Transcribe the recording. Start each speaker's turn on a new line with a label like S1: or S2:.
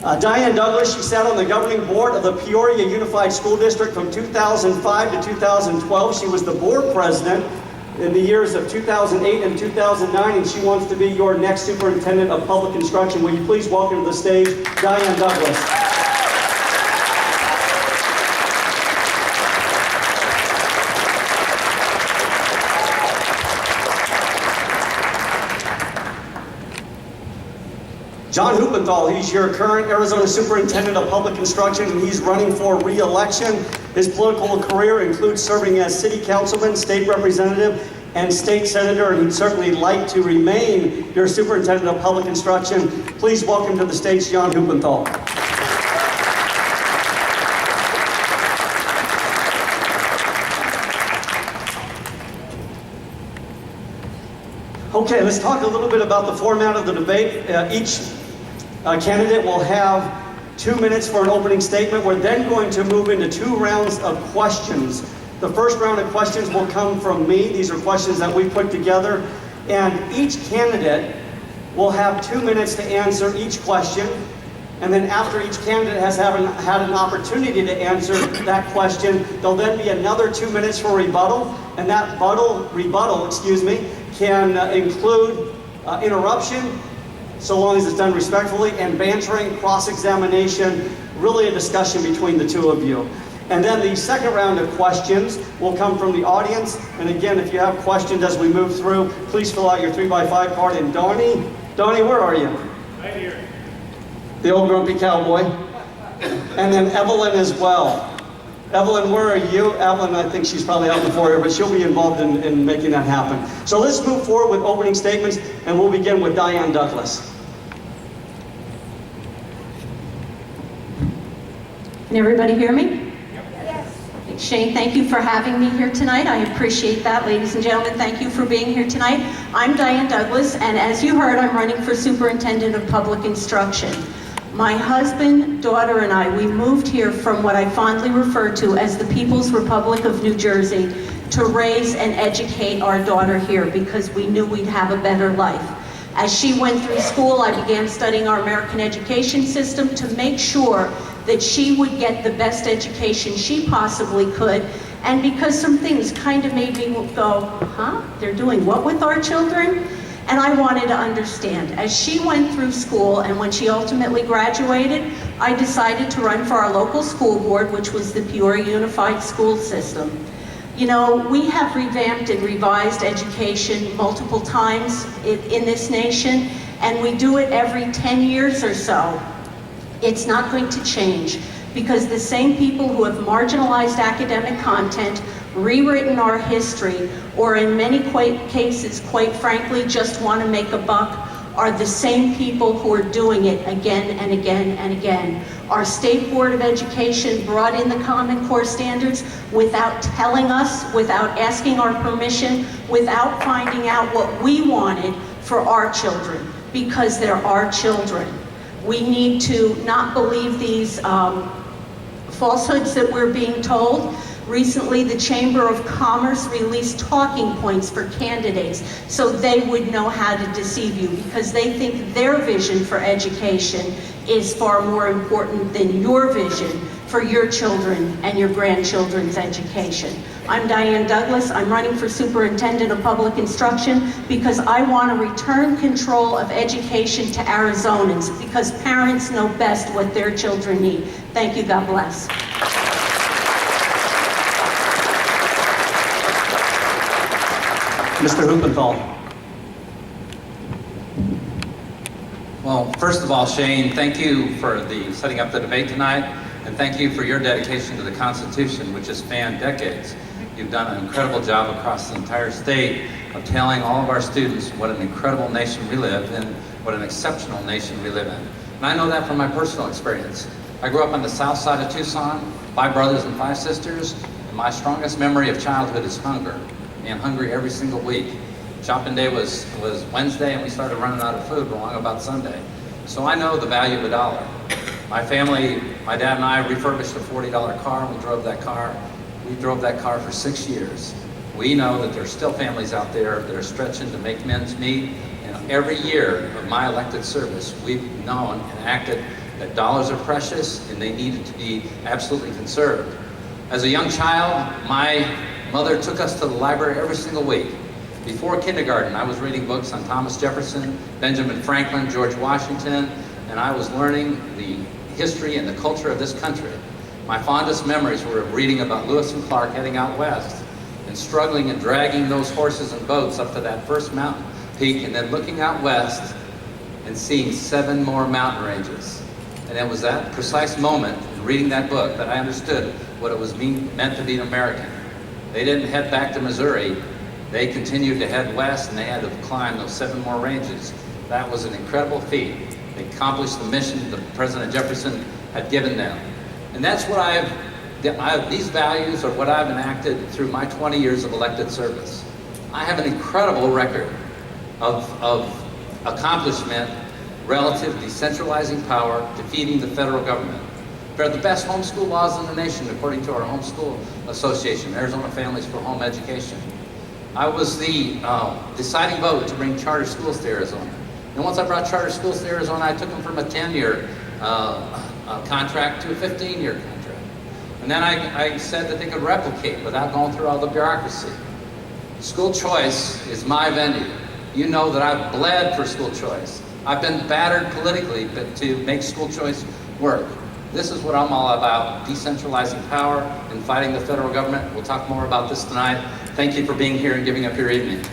S1: Diane Douglas, she sat on the governing board of the Peoria Unified School District from 2005 to 2012. She was the board president in the years of 2008 and 2009, and she wants to be your next superintendent of public instruction. Will you please welcome to the stage Diane Douglas. John Huppenthal, he's your current Arizona Superintendent of Public Instruction, and he's running for re-election. His political career includes serving as city councilman, state representative, and state senator, and he'd certainly like to remain your Superintendent of Public Instruction. Please welcome to the stage John Huppenthal. Okay, let's talk a little bit about the format of the debate. Each candidate will have 2 minutes for an opening statement. We're then going to move into 2 rounds of questions. The first round of questions will come from me. These are questions that we put together. And each candidate will have 2 minutes to answer each question. And then after each candidate has had an opportunity to answer that question, there'll then be another 2 minutes for rebuttal. And that rebuttal can include interruption, so long as it's done respectfully, and bantering, cross-examination, really a discussion between the two of you. And then the second round of questions will come from the audience. And again, if you have questions as we move through, please fill out your 3x5 card. And Donnie, where are you?
S2: Right here.
S1: The old grumpy cowboy. And then Evelyn as well. Evelyn, where are you? Evelyn, I think she's probably out in the foyer, but she'll be involved in making that happen. So let's move forward with opening statements, and we'll begin with Diane Douglas.
S3: Can everybody hear me? Yes. Shane, thank you for having me here tonight. I appreciate that. Ladies and gentlemen, thank you for being here tonight. I'm Diane Douglas, and as you heard, I'm running for Superintendent of Public Instruction. My husband, daughter, and I, we moved here from what I fondly refer to as the People's Republic of New Jersey to raise and educate our daughter here because we knew we'd have a better life. As she went through school, I began studying our American education system to make sure that she would get the best education she possibly could. And because some things kind of made me go, huh? They're doing what with our children? And I wanted to understand. As she went through school and when she ultimately graduated, I decided to run for our local school board, which was the Peoria Unified School System. You know, we have revamped and revised education multiple times in this nation, and we do it every 10 years or so. It's not going to change because the same people who have marginalized academic content, rewritten our history, or in many cases, quite frankly, just want to make a buck, are the same people who are doing it again and again and again. Our State Board of Education brought in the Common Core standards without telling us, without asking our permission, without finding out what we wanted for our children, because they're our children. We need to not believe these falsehoods that we're being told. Recently, the Chamber of Commerce released talking points for candidates so they would know how to deceive you because they think their vision for education is far more important than your vision for your children and your grandchildren's education. I'm Diane Douglas. I'm running for Superintendent of Public Instruction because I want to return control of education to Arizonans because parents know best what their children need. Thank you. God bless.
S1: Mr. Huppenthal.
S4: Well, first of all, Shane, thank you for setting up the debate tonight, and thank you for your dedication to the Constitution, which has spanned decades. You've done an incredible job across the entire state of telling all of our students what an incredible nation we live in, what an exceptional nation we live in. And I know that from my personal experience. I grew up on the south side of Tucson, 5 brothers and 5 sisters, and my strongest memory of childhood is hunger. Being hungry every single week. Shopping day was Wednesday, and we started running out of food along about Sunday. So I know the value of a dollar. My family, my dad and I refurbished a $40 car, and we drove that car. We drove that car for 6 years. We know that there's still families out there that are stretching to make ends meet. And every year of my elected service, we've known and acted that dollars are precious and they needed to be absolutely conserved. As a young child, my mother took us to the library every single week. Before kindergarten, I was reading books on Thomas Jefferson, Benjamin Franklin, George Washington, and I was learning the history and the culture of this country. My fondest memories were of reading about Lewis and Clark heading out west and struggling and dragging those horses and boats up to that first mountain peak, and then looking out west and seeing 7 more mountain ranges. And it was that precise moment in reading that book that I understood what it was meant to be an American. They didn't head back to Missouri. They continued to head west, and they had to climb those 7 more ranges. That was an incredible feat. They accomplished the mission that President Jefferson had given them. And that's what these values are what I've enacted through my 20 years of elected service. I have an incredible record of accomplishment relative to decentralizing power, defeating the federal government. We have the best homeschool laws in the nation, according to our Homeschool Association, Arizona Families for Home Education. I was the deciding vote to bring charter schools to Arizona. And once I brought charter schools to Arizona, I took them from a 10-year contract to a 15-year contract. And then I said that they could replicate without going through all the bureaucracy. School choice is my venue. You know that I've bled for school choice. I've been battered politically to make school choice work. This is what I'm all about, decentralizing power and fighting the federal government. We'll talk more about this tonight. Thank you for being here and giving up your evening.